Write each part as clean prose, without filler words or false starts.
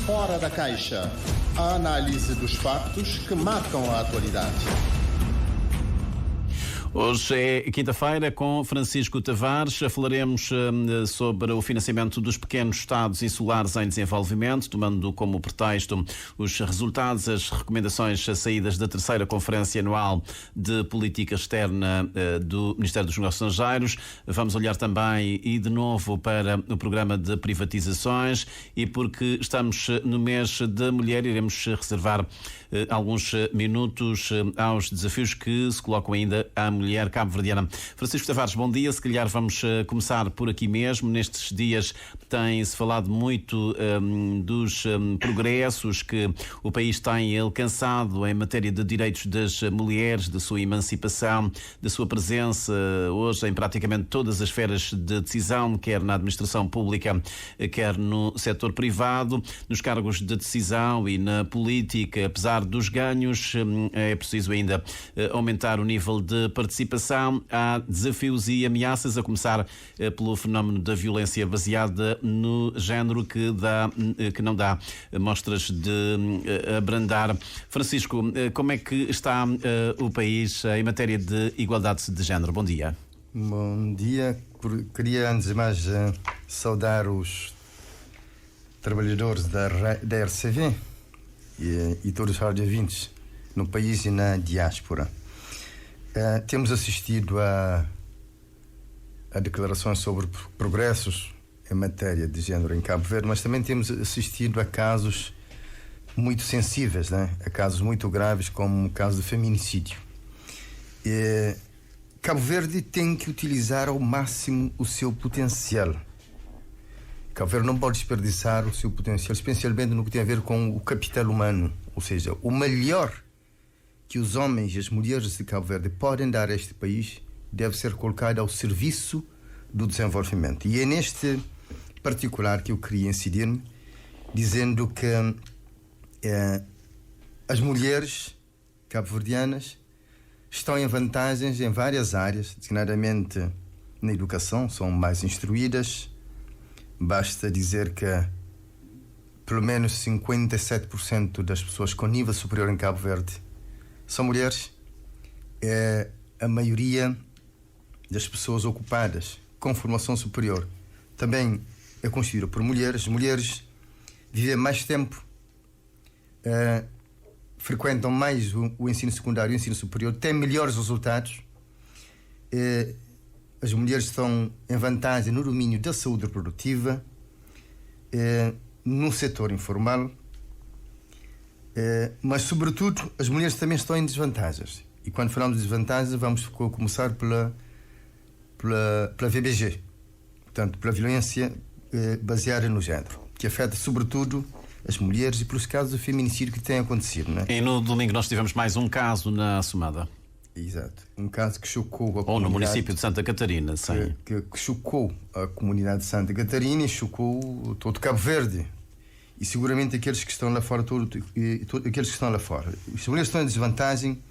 Fora da Caixa. A análise dos factos que marcam a atualidade. Hoje é quinta-feira com Francisco Tavares. Falaremos sobre o financiamento dos pequenos Estados insulares em desenvolvimento, tomando como pretexto os resultados, as recomendações saídas da terceira Conferência Anual de Política Externa do Ministério dos Negócios Estrangeiros. Vamos olhar também e de novo para o programa de privatizações, e porque estamos no mês da mulher, iremos reservar alguns minutos aos desafios que se colocam ainda à mulher cabo-verdiana. Francisco Tavares, bom dia. Se calhar vamos começar por aqui mesmo. Nestes dias tem-se falado muito dos progressos que o país tem alcançado em matéria de direitos das mulheres, da sua emancipação, da sua presença hoje em praticamente todas as esferas de decisão, quer na administração pública, quer no setor privado, nos cargos de decisão e na política. Apesar dos ganhos, é preciso ainda aumentar o nível de participação. Há desafios e ameaças, a começar pelo fenómeno da violência baseada no género, que não dá mostras de abrandar. Francisco, como é que está o país em matéria de igualdade de género? Bom dia. Bom dia. Queria, antes de mais, saudar os trabalhadores da RCV e todos os radiovintes no país e na diáspora. Temos assistido a declarações sobre progressos em matéria de género em Cabo Verde, mas também temos assistido a casos muito sensíveis, né? A casos muito graves, como o caso de feminicídio. Cabo Verde tem que utilizar ao máximo o seu potencial. Cabo Verde não pode desperdiçar o seu potencial, especialmente no que tem a ver com o capital humano. Ou seja, o melhor que os homens e as mulheres de Cabo Verde podem dar a este país deve ser colocado ao serviço do desenvolvimento. E é neste particular que eu queria incidir-me, dizendo que as mulheres cabo-verdianas estão em vantagens em várias áreas, designadamente na educação, são mais instruídas. Basta dizer que pelo menos 57% das pessoas com nível superior em Cabo Verde são mulheres. É a maioria das pessoas ocupadas com formação superior também é constituída por mulheres. As mulheres vivem mais tempo, frequentam mais o ensino secundário e o ensino superior, têm melhores resultados. As mulheres estão em vantagem no domínio da saúde reprodutiva, no setor informal, mas, sobretudo, as mulheres também estão em desvantagens. E quando falamos de desvantagens, vamos começar pela VBG, portanto, pela violência baseada no género, que afeta, sobretudo, as mulheres, e pelos casos de feminicídio que têm acontecido, não é? E no domingo nós tivemos mais um caso na Assumada. Exato. Um caso que chocou a comunidade. Ou no município de Santa Catarina, sim. Que chocou a comunidade de Santa Catarina e chocou todo Cabo Verde. E seguramente aqueles que estão lá fora, aqueles que estão lá fora. As mulheres estão em desvantagem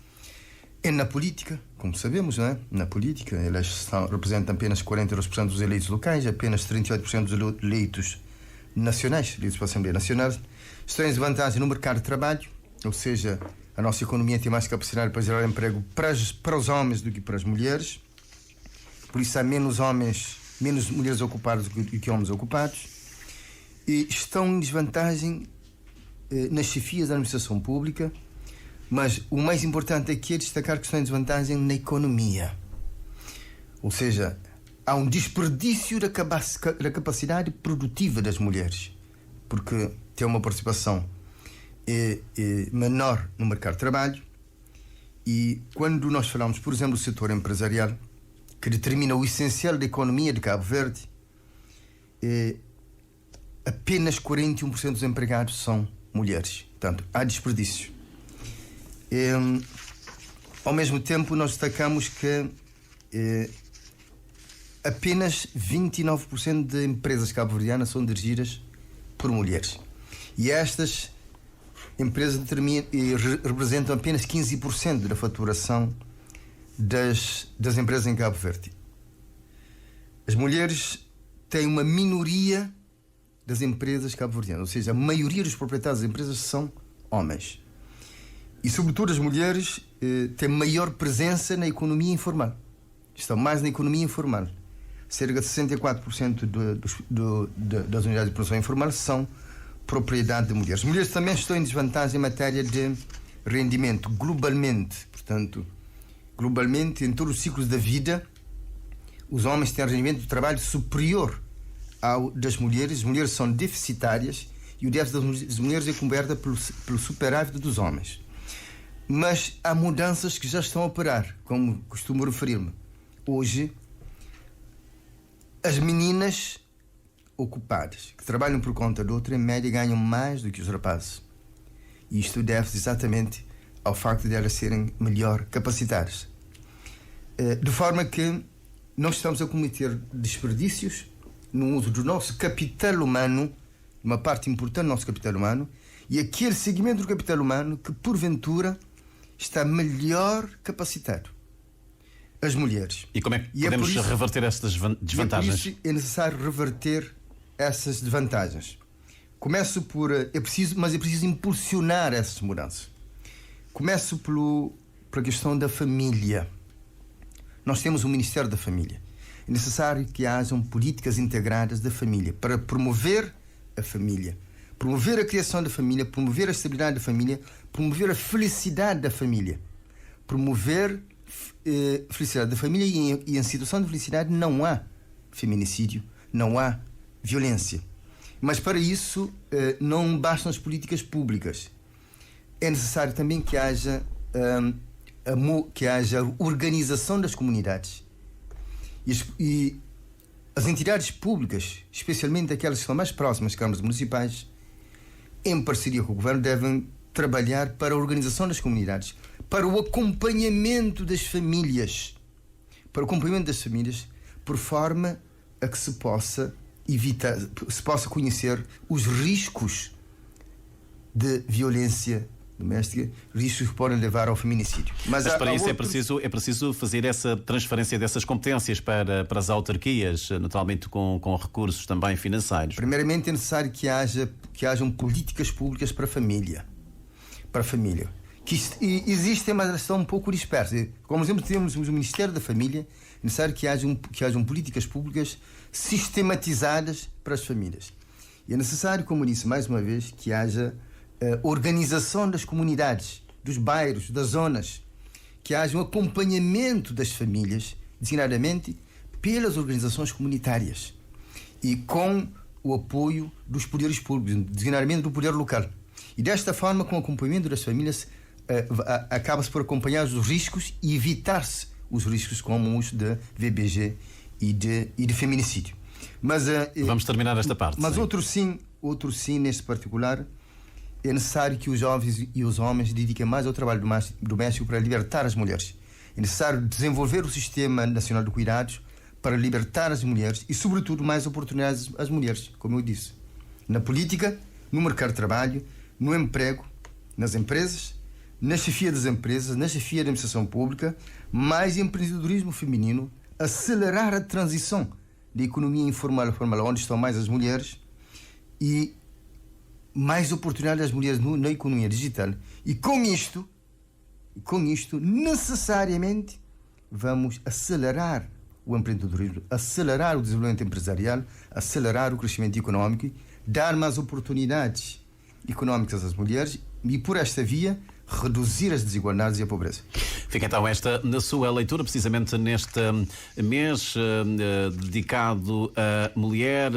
na política, como sabemos, não é? Na política, elas representam apenas 42% dos eleitos locais, apenas 38% dos eleitos nacionais, eleitos para a Assembleia Nacional. Estão em desvantagem no mercado de trabalho, ou seja, a nossa economia tem mais capacidade para gerar emprego para os homens do que para as mulheres. Por isso há menos mulheres ocupadas do que homens ocupados. E estão em desvantagem nas chefias da administração pública, mas o mais importante aqui é destacar que estão em desvantagem na economia. Ou seja, há um desperdício da capacidade produtiva das mulheres, porque tem uma participação menor no mercado de trabalho. E quando nós falamos, por exemplo, do setor empresarial, que determina o essencial da economia de Cabo Verde, apenas 41% dos empregados são mulheres. Portanto, há desperdício. Ao mesmo tempo, nós destacamos que apenas 29% de empresas cabo-verdianas são dirigidas por mulheres. E estas empresas representam apenas 15% da faturação das empresas em Cabo Verde. As mulheres têm uma minoria das empresas cabo-verdianas, ou seja, a maioria dos proprietários das empresas são homens. E, sobretudo, as mulheres têm maior presença na economia informal. Estão mais na economia informal. Cerca de 64% das unidades de produção informal são propriedade de mulheres. As mulheres também estão em desvantagem em matéria de rendimento, globalmente. Portanto, globalmente, em todos os ciclos da vida, os homens têm rendimento de trabalho superior ao das mulheres. As mulheres são deficitárias e o déficit das mulheres é coberto pelo superávit dos homens. Mas há mudanças que já estão a operar, como costumo referir-me. Hoje, as meninas ocupadas, que trabalham por conta de outra, em média ganham mais do que os rapazes. E isto deve-se exatamente ao facto de elas serem melhor capacitadas. De forma que não estamos a cometer desperdícios no uso do nosso capital humano, uma parte importante do nosso capital humano, e aquele segmento do capital humano que, porventura, está melhor capacitado. As mulheres. E como é que podemos reverter estas desvantagens? E é por isso é necessário reverter essas desvantagens. Começo por... mas é preciso impulsionar essas mudanças. Começo pela questão da família. Nós temos o Ministério da Família. É necessário que hajam políticas integradas da família para promover a família, promover a criação da família, promover a estabilidade da família, promover a felicidade da família, promover a felicidade da família e em situação de felicidade não há feminicídio, não há violência. Mas para isso não bastam as políticas públicas. É necessário também que haja organização das comunidades e as entidades públicas, especialmente aquelas que são mais próximas, câmaras municipais, em parceria com o governo, devem trabalhar para a organização das comunidades, para o acompanhamento das famílias, por forma a que se possa evitar, se possa conhecer os riscos de violência doméstica, riscos que podem levar ao feminicídio. Mas para isso é preciso fazer essa transferência dessas competências para as autarquias, naturalmente com recursos também financeiros. Primeiramente é necessário que hajam políticas públicas para a família. Existem, mas elas estão um pouco dispersas. Como exemplo, temos o Ministério da Família. É necessário que hajam políticas públicas sistematizadas para as famílias. E é necessário, como disse mais uma vez, que haja organização das comunidades, dos bairros, das zonas, que haja um acompanhamento das famílias, designadamente pelas organizações comunitárias e com o apoio dos poderes públicos, designadamente do poder local. E desta forma, com o acompanhamento das famílias, acaba-se por acompanhar os riscos e evitar-se os riscos como os de VBG e de feminicídio. Mas, vamos terminar esta parte. Mas outro sim, neste particular, é necessário que os jovens e os homens dediquem mais ao trabalho doméstico para libertar as mulheres. É necessário desenvolver o Sistema Nacional de Cuidados para libertar as mulheres e, sobretudo, mais oportunidades às mulheres, como eu disse. Na política, no mercado de trabalho, no emprego, nas empresas, na chefia das empresas, na chefia da administração pública, mais empreendedorismo feminino, acelerar a transição da economia informal à formal, onde estão mais as mulheres, e mais oportunidades às mulheres na economia digital. E com isto, necessariamente, vamos acelerar o empreendedorismo, acelerar o desenvolvimento empresarial, acelerar o crescimento económico, dar mais oportunidades económicas às mulheres e, por esta via, reduzir as desigualdades e a pobreza. Fica então esta na sua leitura, precisamente neste mês dedicado à mulher,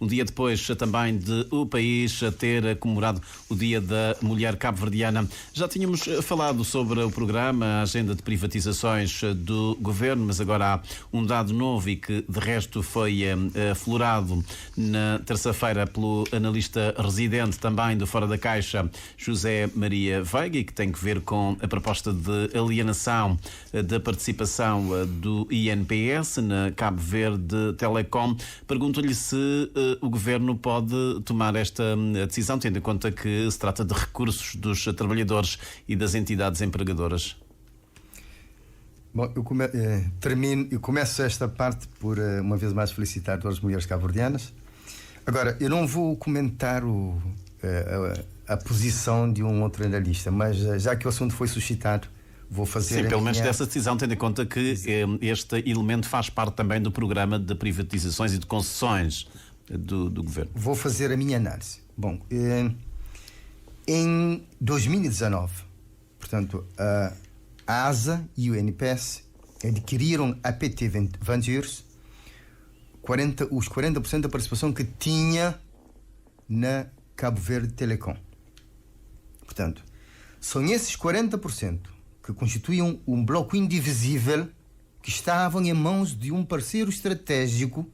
um dia depois também de o país ter comemorado o Dia da Mulher Cabo-Verdiana. Já tínhamos falado sobre o programa, a agenda de privatizações do governo, mas agora há um dado novo e que de resto foi aflorado na terça-feira pelo analista residente também do Fora da Caixa, José Maria Veiga, e que tem que ver com a proposta de alienação da participação do INPS na Cabo Verde Telecom. Pergunto-lhe se o Governo pode tomar esta decisão, tendo em conta que se trata de recursos dos trabalhadores e das entidades empregadoras. Bom, eu começo esta parte por, uma vez mais, felicitar todas as mulheres cabo-verdianas. Agora, eu não vou comentar a posição de um outro analista, mas já que o assunto foi suscitado, vou fazer. Sim, pelo menos dessa decisão, tendo em conta que este elemento faz parte também do programa de privatizações e de concessões do governo. Vou fazer a minha análise. Bom, em 2019, portanto, a ASA e o NPS adquiriram a PT Ventures os 40% da participação que tinha na Cabo Verde Telecom. Portanto, são esses 40% que constituíam um bloco indivisível que estavam em mãos de um parceiro estratégico.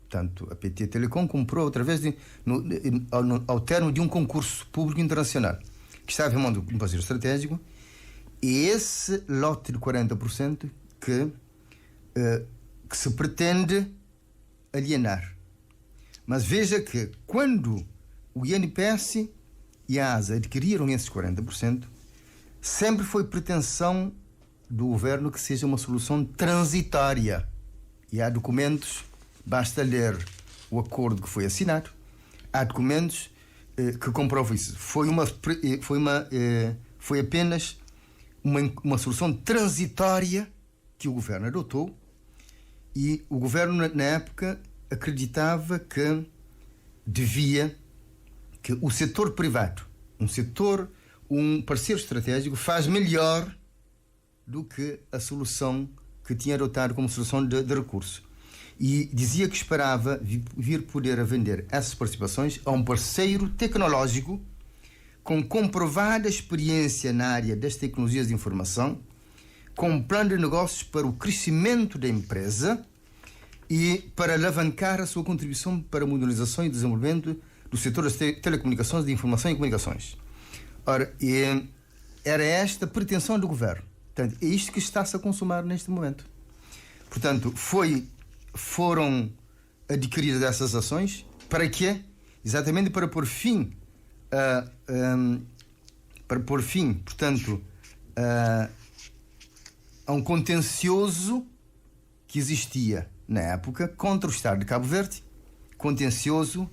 Portanto, a PT Telecom comprou através ao termo de um concurso público internacional que estava em mãos de um parceiro estratégico, e esse lote de 40% que se pretende alienar. Mas veja que quando o INPS e a ASA adquiriram esses 40%, sempre foi pretensão do governo que seja uma solução transitória. E há documentos, basta ler o acordo que foi assinado, há documentos que comprovam isso. Foi apenas uma solução transitória que o governo adotou, e o governo, na época, acreditava que o setor privado, um parceiro estratégico, faz melhor do que a solução que tinha adotado como solução de recurso. E dizia que esperava vir poder a vender essas participações a um parceiro tecnológico com comprovada experiência na área das tecnologias de informação, com um plano de negócios para o crescimento da empresa e para alavancar a sua contribuição para a modernização e desenvolvimento do setor das telecomunicações, de informação e comunicações. Ora, era esta a pretensão do governo. Portanto, é isto que está-se a consumar neste momento. Portanto, foram adquiridas essas ações. Para quê? Exatamente para pôr fim, portanto, a um contencioso que existia na época contra o Estado de Cabo Verde, contencioso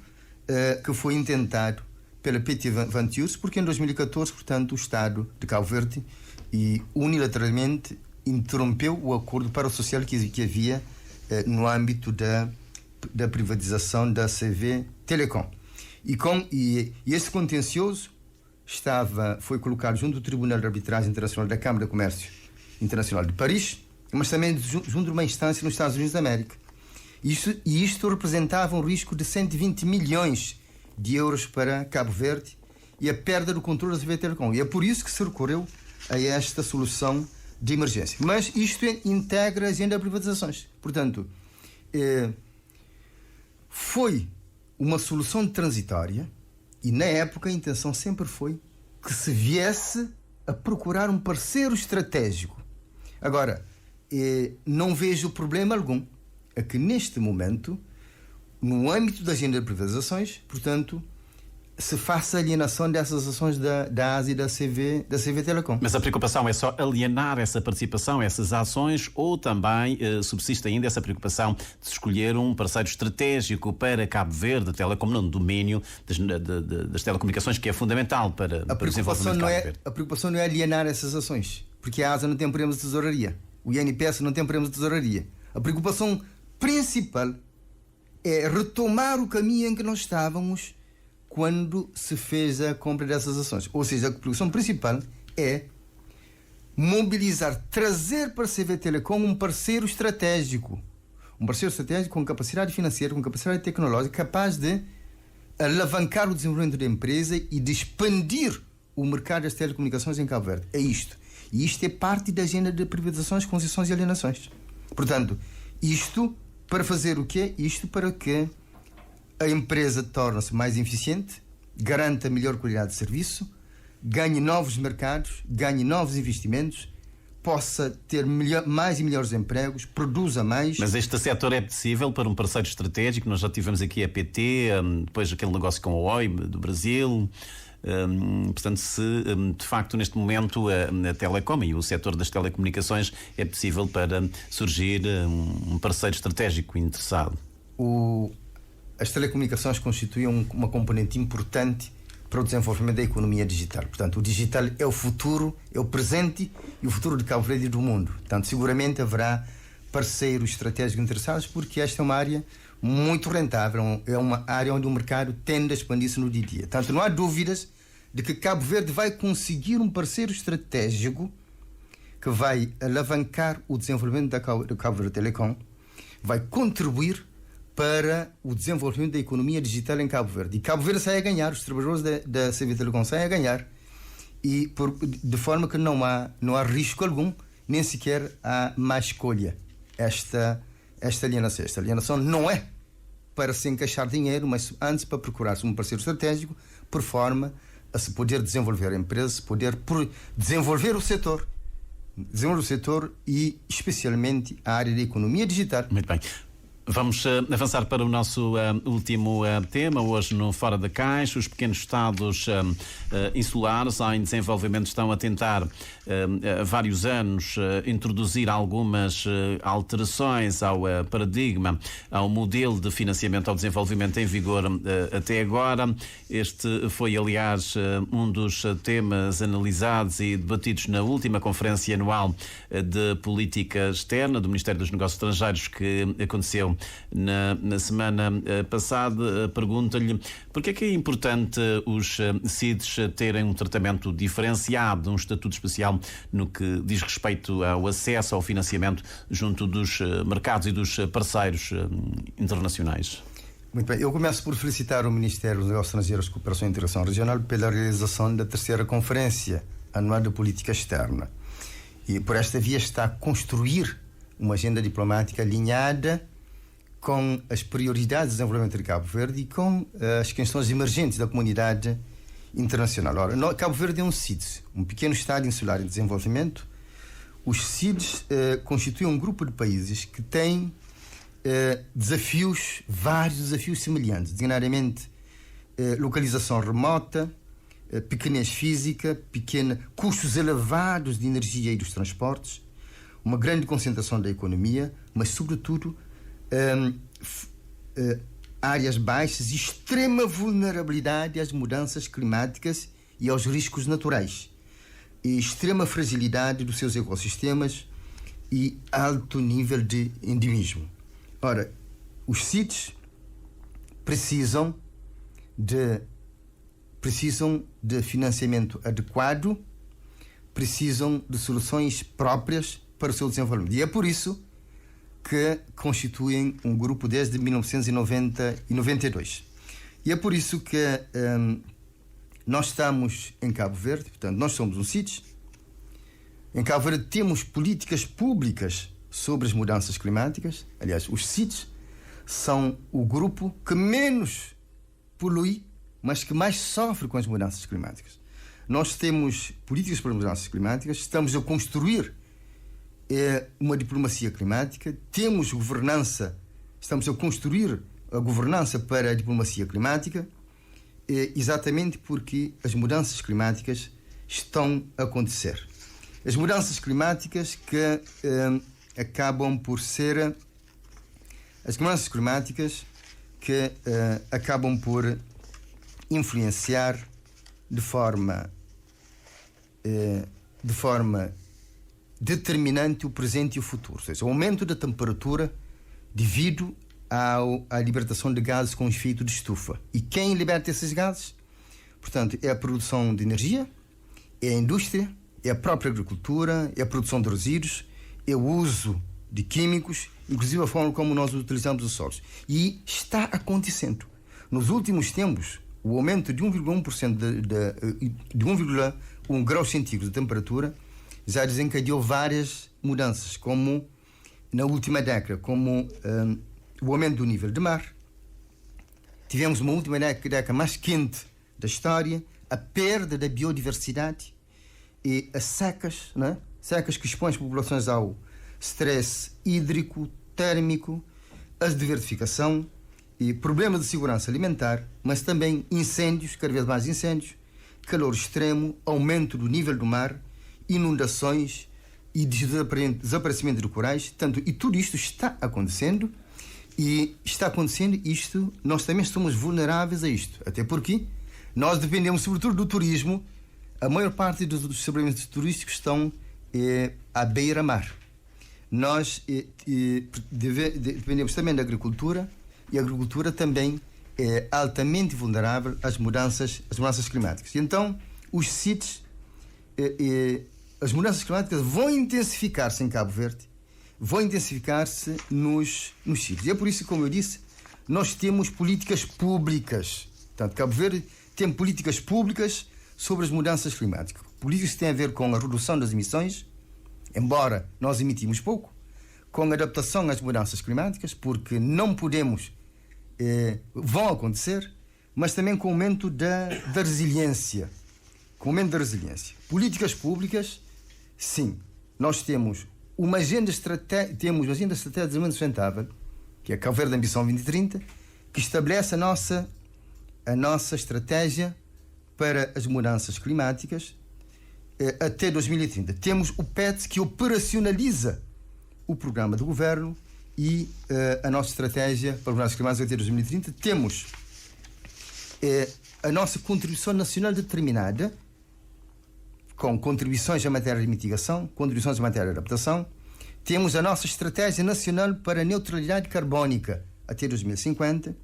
que foi intentado pela PT Ventures, porque em 2014, portanto, o Estado de Cabo Verde unilateralmente interrompeu o acordo parasocial que havia no âmbito da privatização da CV Telecom. E esse contencioso foi colocado junto do Tribunal de Arbitragem Internacional da Câmara de Comércio Internacional de Paris, mas também junto de uma instância nos Estados Unidos da América. Isto representava um risco de 120 milhões de euros para Cabo Verde e a perda do controle da CV Telecom. E é por isso que se recorreu a esta solução de emergência. Mas isto integra a agenda de privatizações. Portanto, foi uma solução transitória, e na época a intenção sempre foi que se viesse a procurar um parceiro estratégico. Agora, não vejo problema algum a que neste momento, no âmbito da agenda de privatizações, portanto, se faça a alienação dessas ações da ASA e da CV Telecom. Mas a preocupação é só alienar essa participação, essas ações, ou também subsiste ainda essa preocupação de escolher um parceiro estratégico para Cabo Verde, Telecom, no domínio das telecomunicações, que é fundamental para o desenvolvimento de Cabo Verde? A preocupação não é alienar essas ações, porque a ASA não tem prêmios de tesouraria, o INPS não tem prêmios de tesouraria. A preocupação principal é retomar o caminho em que nós estávamos quando se fez a compra dessas ações. Ou seja, a preocupação principal é mobilizar, trazer para a CV Telecom um parceiro estratégico com capacidade financeira, com capacidade tecnológica, capaz de alavancar o desenvolvimento da empresa e de expandir o mercado das telecomunicações em Cabo Verde. É isto. E isto é parte da agenda de privatizações, concessões e alienações. Portanto, isto para fazer o quê? Isto para que a empresa torne-se mais eficiente, garanta melhor qualidade de serviço, ganhe novos mercados, ganhe novos investimentos, possa ter mais e melhores empregos, produza mais. Mas este setor é possível para um parceiro estratégico? Nós já tivemos aqui a PT, depois aquele negócio com a Oi do Brasil. Portanto, se de facto neste momento a Telecom e o setor das telecomunicações é possível para surgir um parceiro estratégico interessado. as telecomunicações constituem uma componente importante para o desenvolvimento da economia digital. Portanto, o digital é o futuro, é o presente e o futuro de Cabo Verde e do mundo. Portanto, seguramente haverá parceiros estratégicos interessados, porque esta é uma área muito rentável, é uma área onde o mercado tende a expandir-se no dia a dia. Portanto, não há dúvidas de que Cabo Verde vai conseguir um parceiro estratégico que vai alavancar o desenvolvimento do Cabo Verde Telecom, vai contribuir para o desenvolvimento da economia digital em Cabo Verde. E Cabo Verde sai a ganhar, os trabalhadores da CV Telecom saem a ganhar, e de forma que não há risco algum, nem sequer há má escolha. Esta alienação. Esta alienação não é para se encaixar dinheiro, mas antes para procurar-se um parceiro estratégico, por forma a se poder desenvolver a empresa, se poder desenvolver o setor e especialmente a área da economia digital. Muito bem. Vamos avançar para o nosso último tema. Hoje no Fora da Caixa, os pequenos estados insulares em desenvolvimento estão a tentar há vários anos introduzir algumas alterações ao paradigma, ao modelo de financiamento ao desenvolvimento em vigor até agora. Este foi, aliás, um dos temas analisados e debatidos na última Conferência Anual de Política Externa do Ministério dos Negócios Estrangeiros, que aconteceu na semana passada. Pergunta-lhe porque é que é importante os CIDs terem um tratamento diferenciado, um estatuto especial no que diz respeito ao acesso ao financiamento junto dos mercados e dos parceiros internacionais. Muito bem, eu começo por felicitar o Ministério dos Negócios Estrangeiros, Cooperação e Integração Regional pela realização da 3ª Conferência Anual de Política Externa. E por esta via está a construir uma agenda diplomática alinhada com as prioridades de desenvolvimento de Cabo Verde e com as questões emergentes da comunidade internacional. Ora, Cabo Verde é um CIDS, um pequeno Estado insular em desenvolvimento. Os CIDs constituem um grupo de países que têm vários desafios semelhantes, designadamente localização remota, pequenez física, custos elevados de energia e dos transportes, uma grande concentração da economia, mas, sobretudo, áreas baixas e extrema vulnerabilidade às mudanças climáticas e aos riscos naturais, e extrema fragilidade dos seus ecossistemas e alto nível de endemismo. Ora, os CIDs precisam de financiamento adequado, precisam de soluções próprias para o seu desenvolvimento. E é por isso que constituem um grupo desde 1992. E é por isso que nós estamos em Cabo Verde, portanto, nós somos um CIDs. Em Cabo Verde temos políticas públicas sobre as mudanças climáticas. Aliás, os CIDs são o grupo que menos polui, mas que mais sofre com as mudanças climáticas. Nós temos políticas para as mudanças climáticas, estamos a construir uma diplomacia climática, temos governança, estamos a construir a governança para a diplomacia climática, exatamente porque as mudanças climáticas estão a acontecer. As mudanças climáticas que acabam por influenciar de forma determinante o presente e o futuro, ou seja, o aumento da temperatura devido à libertação de gases com efeito de estufa. E quem liberta esses gases? Portanto, é a produção de energia, é a indústria, é a própria agricultura, é a produção de resíduos, é o uso de químicos, inclusive a forma como nós utilizamos os solos. E está acontecendo. Nos últimos tempos, o aumento de 1,1% de 1,1 graus centígrados de temperatura já desencadeou várias mudanças, como na última década, como o aumento do nível do mar. Tivemos uma última década mais quente da história, a perda da biodiversidade e as secas, né? Secas que expõem as populações ao stress hídrico, térmico, a desertificação e problemas de segurança alimentar, mas também incêndios, cada vez mais incêndios, calor extremo, aumento do nível do mar, inundações e desaparecimento de corais. E tudo isto está acontecendo E está acontecendo isto, nós também somos vulneráveis a isto. Até porque nós dependemos sobretudo do turismo. A maior parte dos estabelecimentos turísticos estão à beira-mar. Nós dependemos também da agricultura, e a agricultura também é altamente vulnerável às mudanças climáticas. E então, os sítios, as mudanças climáticas vão intensificar-se em Cabo Verde, vão intensificar-se nos sítios. E é por isso, como eu disse, nós temos políticas públicas. Portanto, Cabo Verde tem políticas públicas sobre as mudanças climáticas. Políticas que têm a ver com a redução das emissões, embora nós emitimos pouco, com a adaptação às mudanças climáticas, porque não podemos, vão acontecer, mas também com o aumento da resiliência. Com o aumento da resiliência. Políticas públicas, sim. Nós temos uma agenda estratégica de desenvolvimento sustentável, que é a Cabo Verde Ambição 2030, que estabelece a nossa estratégia para as mudanças climáticas até 2030. Temos o PET, que operacionaliza o programa do governo e a nossa estratégia para as mudanças climáticas até 2030. Temos a nossa contribuição nacional determinada, com contribuições em matéria de mitigação, contribuições em matéria de adaptação. Temos a nossa estratégia nacional para a neutralidade carbónica até 2050.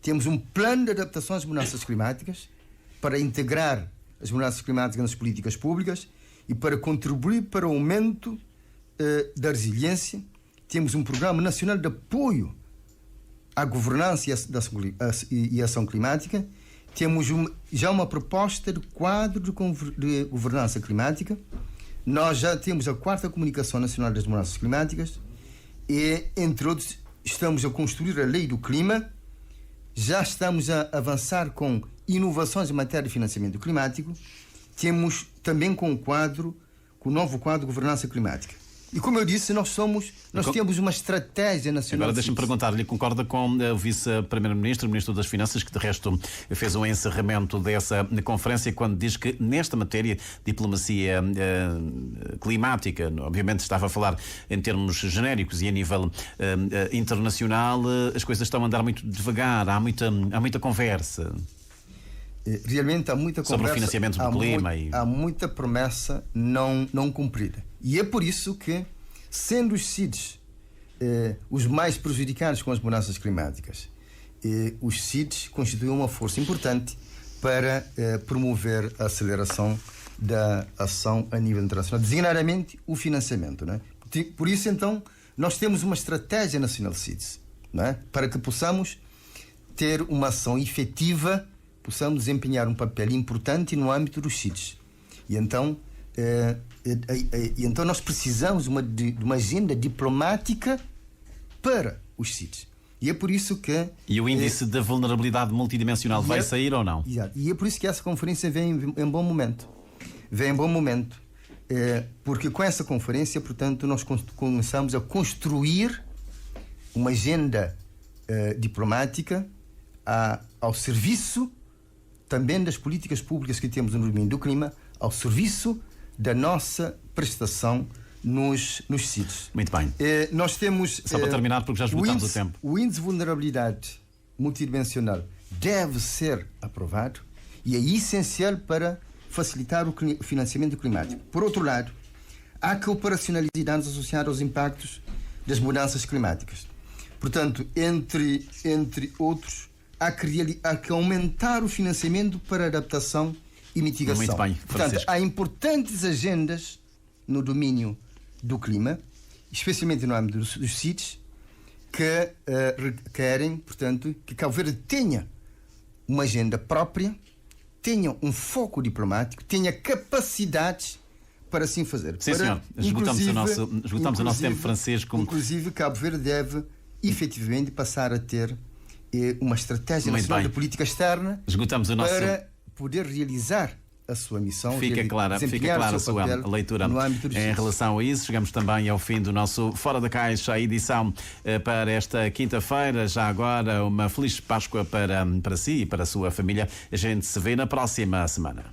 Temos um plano de adaptação às mudanças climáticas para integrar as mudanças climáticas nas políticas públicas e para contribuir para o aumento da resiliência. Temos um programa nacional de apoio à governança e ação climática. Temos já uma proposta de quadro de governança climática. Nós já temos a 4ª Comunicação Nacional das Mudanças Climáticas e, entre outros, estamos a construir a Lei do Clima. Já estamos a avançar com inovações em matéria de financiamento climático. Temos também com o novo quadro de governança climática. E como eu disse, nós temos uma estratégia nacional. Agora deixa-me perguntar-lhe, concorda com o vice-primeiro-ministro, o ministro das Finanças, que de resto fez um encerramento dessa conferência quando diz que nesta matéria, diplomacia climática, obviamente estava a falar em termos genéricos e a nível internacional, as coisas estão a andar muito devagar, há muita conversa. Realmente há muita conversa sobre o financiamento do clima. Há muita promessa não cumprida. E é por isso que, sendo os CIDs os mais prejudicados com as mudanças climáticas, os CIDs constituem uma força importante para promover a aceleração da ação a nível internacional, designadamente o financiamento. Não é? Por isso, então, nós temos uma estratégia nacional de CIDs, não é? Para que possamos ter uma ação efetiva, possamos desempenhar um papel importante no âmbito dos CIDs. E então nós precisamos de uma agenda diplomática para os CIDs. E é por isso que... E o índice da vulnerabilidade multidimensional vai sair ou não? Exato. E é por isso que essa conferência vem em bom momento. Vem em bom momento. Porque com essa conferência, portanto, nós começamos a construir uma agenda diplomática ao serviço também das políticas públicas que temos no domínio do clima, ao serviço da nossa prestação nos CIDs. Muito bem. Nós temos... Só para terminar, porque já esgotamos o tempo. O índice de vulnerabilidade multidimensional deve ser aprovado e é essencial para facilitar o financiamento climático. Por outro lado, há que operacionalizar dados associados aos impactos das mudanças climáticas. Portanto, entre outros, há que aumentar o financiamento para adaptação e mitigação. Muito bem, portanto, há importantes agendas no domínio do clima, especialmente no âmbito dos CIDs, que querem, portanto, que Cabo Verde tenha uma agenda própria, tenha um foco diplomático, tenha capacidades para assim fazer. Sim, senhor. Esgotamos o nosso tempo, Francisco. Inclusive, Cabo Verde deve efetivamente passar a ter uma estratégia nacional de política externa para poder realizar a sua missão. Fica clara a sua leitura em relação a isso. Chegamos também ao fim do nosso Fora da Caixa, a edição para esta quinta-feira. Já agora, uma feliz Páscoa para si e para a sua família. A gente se vê na próxima semana.